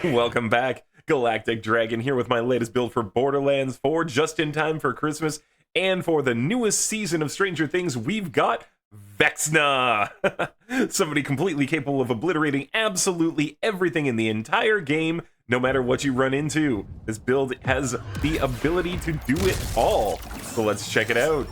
Welcome back, Galactic Dragon here with my latest build for Borderlands 4, just in time for Christmas, and for the newest season of Stranger Things, we've got VecxNa! Somebody completely capable of obliterating absolutely everything in the entire game, no matter what you run into. This build has the ability to do it all, so let's check it out.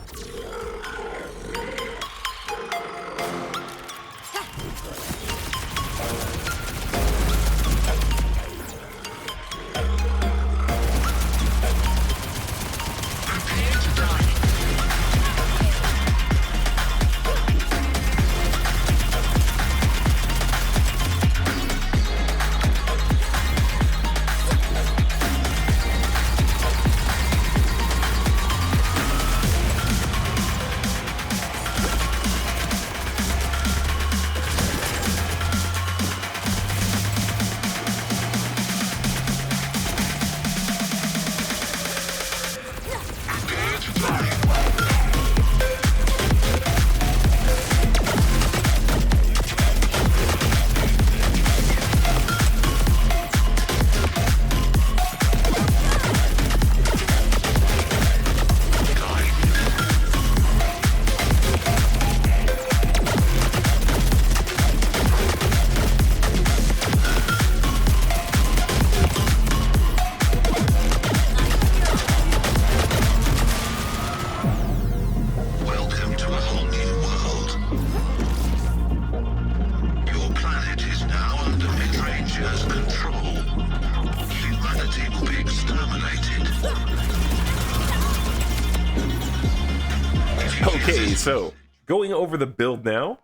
Okay, so going over the build now,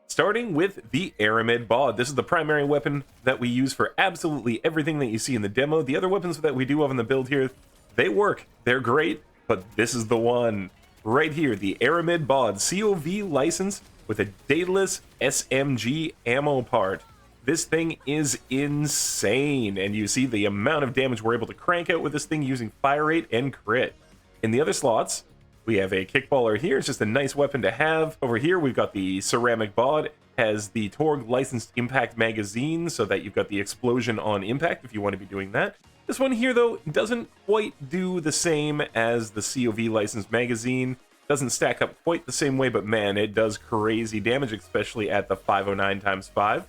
starting with the Aramid Bod. This is the primary weapon that we use for absolutely everything that you see in the demo. The other weapons that we do have in the build here, they work, they're great, but this is the one right here, the Aramid Bod, COV license with a dateless SMG ammo part. This thing is insane, and you see the amount of damage we're able to crank out with this thing using fire rate and crit. In the other slots, we have a kickballer here. It's just a nice weapon to have. Over here, we've got the ceramic bod. Has the Torg licensed impact magazine, so that you've got the explosion on impact if you want to be doing that. This one here, though, doesn't quite do the same as the COV licensed magazine. Doesn't stack up quite the same way, but man, it does crazy damage, especially at the 509 × 5.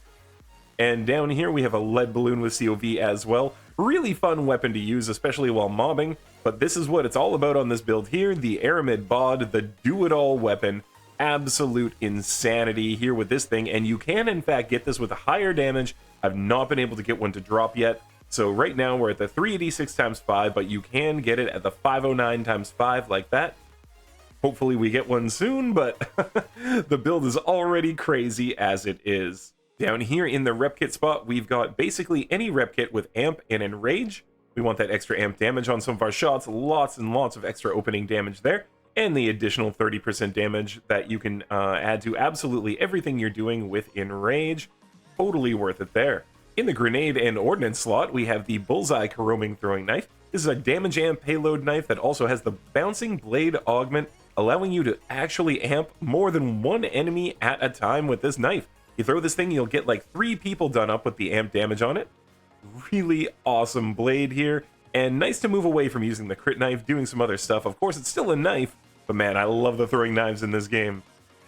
And down here, we have a lead balloon with COV as well. Really fun weapon to use, especially while mobbing. But this is what it's all about on this build here, the Aramid Bod, the do-it-all weapon. Absolute insanity here with this thing, and you can in fact get this with a higher damage. I've not been able to get one to drop yet, so right now we're at the 386 × 5, but you can get it at the 509 × 5 like that. Hopefully we get one soon, but the build is already crazy as it is. Down here in the rep kit spot, we've got basically any rep kit with amp and enrage. We want that extra amp damage on some of our shots, lots and lots of extra opening damage there, and the additional 30% damage that you can add to absolutely everything you're doing with enrage. Totally worth it there. In the grenade and ordnance slot, we have the bullseye roaming throwing knife. This is a damage amp payload knife that also has the bouncing blade augment, allowing you to actually amp more than one enemy at a time with this knife. You throw this thing, you'll get like 3 people done up with the amp damage on it. Really awesome blade here, and nice to move away from using the crit knife, doing some other stuff. Of course, it's still a knife, but man, I love the throwing knives in this game.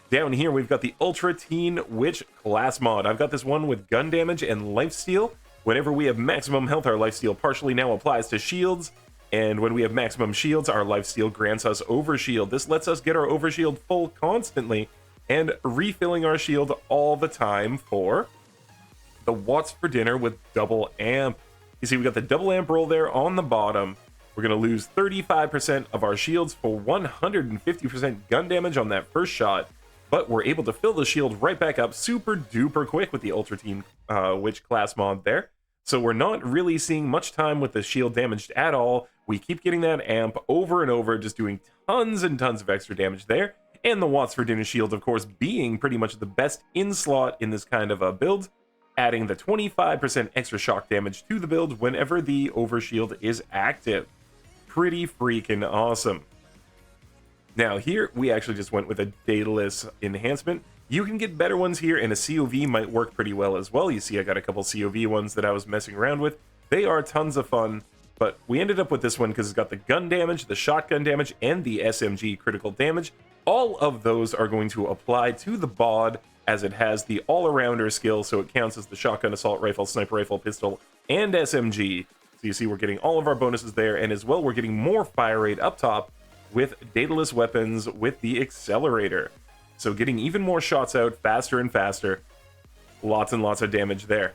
Down here, we've got the Ultra Teen Witch class mod. I've got this one with gun damage and lifesteal. Whenever we have maximum health, our lifesteal partially now applies to shields, and when we have maximum shields, our lifesteal grants us overshield. This lets us get our overshield full constantly, and refilling our shield all the time for the watts for dinner with double amp. You see, we got the double amp roll there on the bottom. We're going to lose 35% of our shields for 150% gun damage on that first shot, but we're able to fill the shield right back up super duper quick with the Ultra Teen Witch class mod there. So we're not really seeing much time with the shield damaged at all. We keep getting that amp over and over, just doing tons and tons of extra damage there. And the watts for dinner shield, of course, being pretty much the best in slot in this kind of a build, adding the 25% extra shock damage to the build whenever the overshield is active. Pretty freaking awesome. Now here, we actually just went with a dataless enhancement. You can get better ones here, and a COV might work pretty well as well. You see I got a couple COV ones that I was messing around with. They are tons of fun, but we ended up with this one because it's got the gun damage, the shotgun damage, and the SMG critical damage. All of those are going to apply to the bod, as it has the all-arounder skill, so it counts as the shotgun, assault rifle, sniper rifle, pistol, and SMG. So you see we're getting all of our bonuses there, and as well we're getting more fire rate up top with dataless weapons with the accelerator. So getting even more shots out faster and faster. Lots and lots of damage there.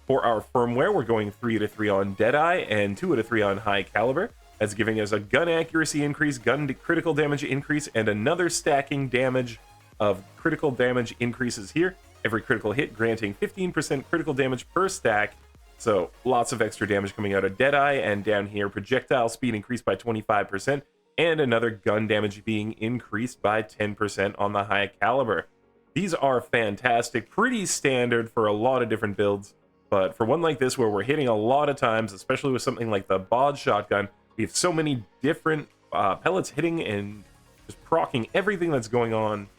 For our firmware, we're going 3 out of 3 on Deadeye and 2 out of 3 on High Caliber. That's giving us a gun accuracy increase, gun critical damage increase, and another stacking damage of critical damage increases here. Every critical hit granting 15% critical damage per stack. So lots of extra damage coming out of Deadeye, and down here projectile speed increased by 25%, and another gun damage being increased by 10% on the High Caliber. These are fantastic, pretty standard for a lot of different builds, but for one like this where we're hitting a lot of times, especially with something like the bod shotgun, we have so many different pellets hitting and just proccing everything that's going on.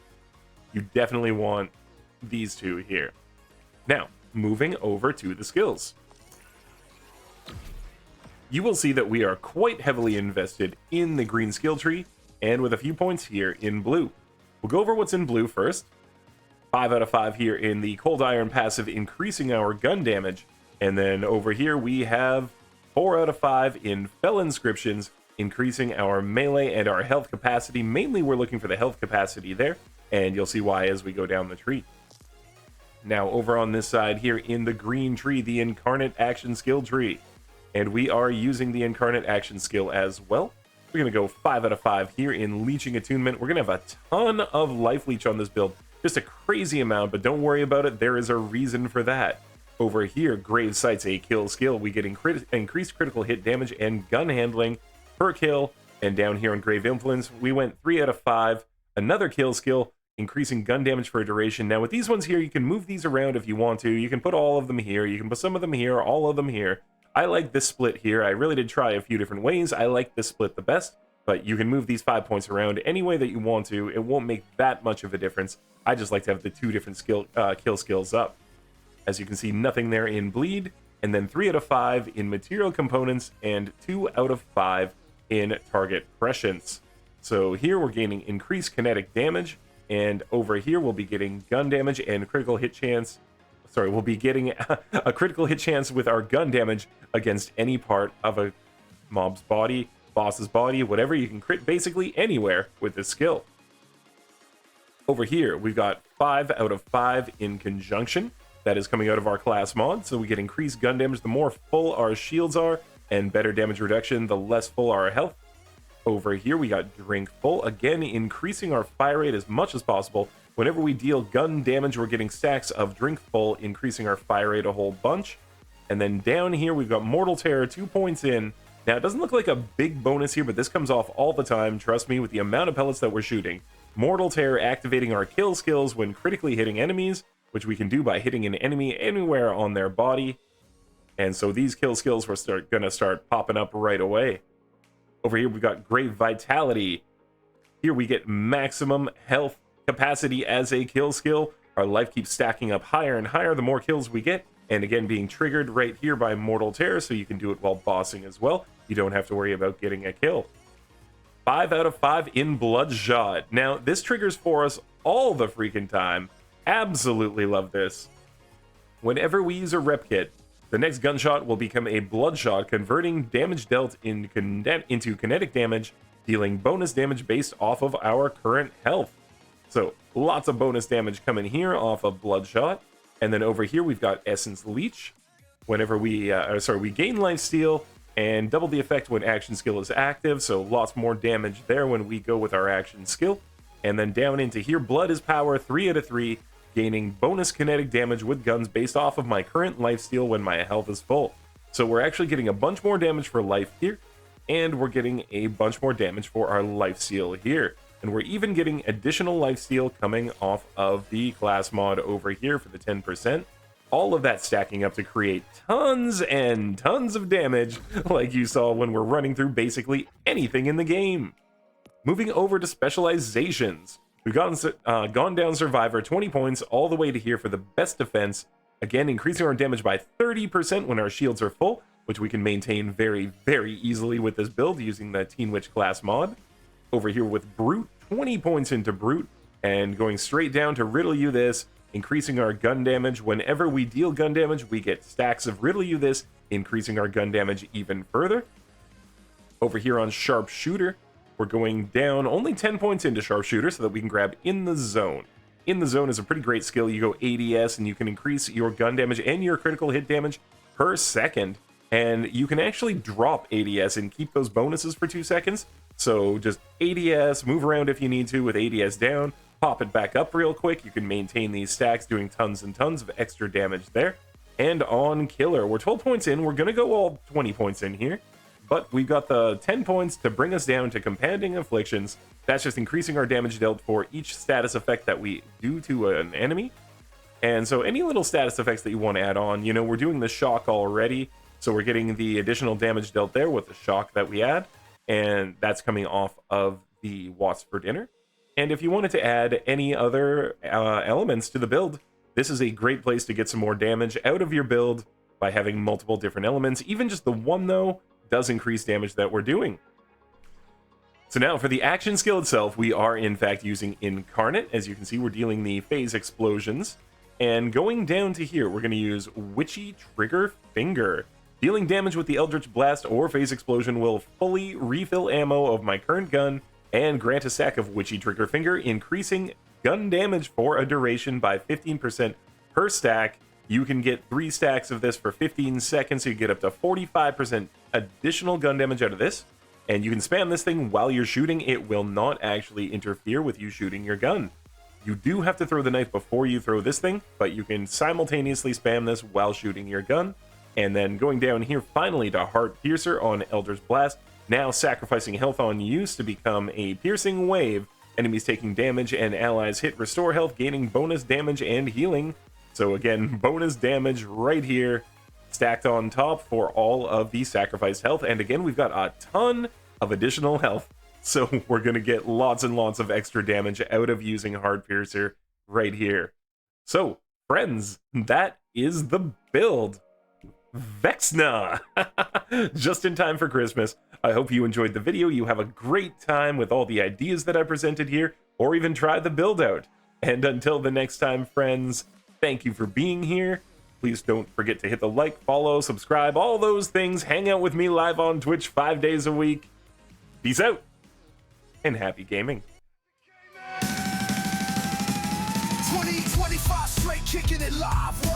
You definitely want these two here. Now, moving over to the skills. You will see that we are quite heavily invested in the green skill tree, and with a few points here in blue. We'll go over what's in blue first. 5 out of 5 here in the Cold Iron passive, increasing our gun damage. And then over here we have 4 out of 5 in Fell Inscriptions, increasing our melee and our health capacity. Mainly we're looking for the health capacity there, and you'll see why as we go down the tree. Now over on this side here in the green tree, the Incarnate Action Skill tree. And we are using the Incarnate Action skill as well. We're going to go 5 out of 5 here in Leeching Attunement. We're going to have a ton of Life Leech on this build. Just a crazy amount, but don't worry about it. There is a reason for that. Over here, Grave Sight's a kill skill. We get increased critical hit damage and gun handling per kill. And down here on Grave Influence, we went 3 out of 5. Another kill skill, increasing gun damage for a duration. Now with these ones here, you can move these around if you want to. You can put all of them here. You can put some of them here, all of them here. I like this split here. I really did try a few different ways. I like this split the best, but you can move these 5 points around any way that you want to. It won't make that much of a difference. I just like to have the 2 different kill skills up. As you can see, nothing there in bleed, and then 3 out of 5 in material components, and 2 out of 5 in target prescience. So here we're gaining increased kinetic damage, and over here we'll be getting gun damage and critical hit chance. Sorry, we'll be getting a critical hit chance with our gun damage against any part of a mob's body, boss's body, whatever. You can crit basically anywhere with this skill. Over here, we've got 5 out of 5 in Conjunction. That is coming out of our class mod, so we get increased gun damage the more full our shields are, and better damage reduction the less full our health. Over here, we got Drink Full, again increasing our fire rate as much as possible. Whenever we deal gun damage, we're getting stacks of Drink Full, increasing our fire rate a whole bunch. And then down here, we've got Mortal Terror, 2 points in. Now, it doesn't look like a big bonus here, but this comes off all the time, trust me, with the amount of pellets that we're shooting. Mortal Terror activating our kill skills when critically hitting enemies, which we can do by hitting an enemy anywhere on their body. And so these kill skills we're gonna start popping up right away. Over here, we've got Great Vitality. Here we get maximum health capacity as a kill skill. Our life keeps stacking up higher and higher the more kills we get, and again being triggered right here by Mortal Terror, so you can do it while bossing as well. You don't have to worry about getting a kill. 5 out of 5 in Bloodshot. Now this triggers for us all the freaking time. Absolutely love this. Whenever we use a rep kit, the next gunshot will become a Bloodshot, converting damage dealt into kinetic damage, dealing bonus damage based off of our current health. So lots of bonus damage coming here off of Bloodshot. And then over here we've got Essence Leech. Whenever we gain lifesteal and double the effect when action skill is active, so lots more damage there when we go with our action skill. And then down into here, Blood is Power, 3 out of 3, gaining bonus kinetic damage with guns based off of my current lifesteal when my health is full. So we're actually getting a bunch more damage for life here, and we're getting a bunch more damage for our lifesteal here. And we're even getting additional lifesteal coming off of the class mod over here for the 10%. All of that stacking up to create tons and tons of damage, like you saw when we're running through basically anything in the game. Moving over to specializations. We've gone down Survivor 20 points all the way to here for the best defense. Again, increasing our damage by 30% when our shields are full, which we can maintain very, very easily with this build using the Teen Witch class mod. Over here with Brute, 20 points into Brute, and going straight down to Riddle You This, increasing our gun damage. Whenever we deal gun damage, we get stacks of Riddle You This, increasing our gun damage even further. Over here on Sharpshooter, we're going down only 10 points into Sharpshooter so that we can grab In the Zone. In the Zone is a pretty great skill. You go ADS and you can increase your gun damage and your critical hit damage per second. And you can actually drop ADS and keep those bonuses for 2 seconds. So just ADS, move around if you need to with ADS down, pop it back up real quick. You can maintain these stacks doing tons and tons of extra damage there. And on Killer, we're 12 points in. We're going to go all 20 points in here. But we've got the 10 points to bring us down to Compounding Afflictions. That's just increasing our damage dealt for each status effect that we do to an enemy. And so any little status effects that you want to add on, you know, we're doing the shock already. So we're getting the additional damage dealt there with the shock that we add. And that's coming off of the Watts for Dinner. And if you wanted to add any other elements to the build, this is a great place to get some more damage out of your build by having multiple different elements. Even just the one, though, does increase damage that we're doing. So now for the action skill itself, we are in fact using Incarnate. As you can see, we're dealing the phase explosions. And going down to here, we're going to use Witchy Trigger Finger. Dealing damage with the Eldritch Blast or phase explosion will fully refill ammo of my current gun and grant a stack of Witchy Trigger Finger, increasing gun damage for a duration by 15% per stack. You can get 3 stacks of this for 15 seconds, so you get up to 45% additional gun damage out of this. And you can spam this thing while you're shooting. It will not actually interfere with you shooting your gun. You do have to throw the knife before you throw this thing, but you can simultaneously spam this while shooting your gun. And then going down here finally to Heart Piercer on Eldritch Blast, now sacrificing health on use to become a piercing wave. Enemies taking damage and allies hit restore health, gaining bonus damage and healing. So again, bonus damage right here, stacked on top for all of the sacrificed health. And again, we've got a ton of additional health. So we're going to get lots and lots of extra damage out of using Heart Piercer right here. So, friends, that is the build. VecxNa! Just in time for Christmas. I hope you enjoyed the video. You have a great time with all the ideas that I presented here, or even try the build out. And until the next time, friends, thank you for being here. Please don't forget to hit the like, follow, subscribe, all those things. Hang out with me live on Twitch 5 days a week. Peace out, and happy gaming. 2025 straight kicking it live.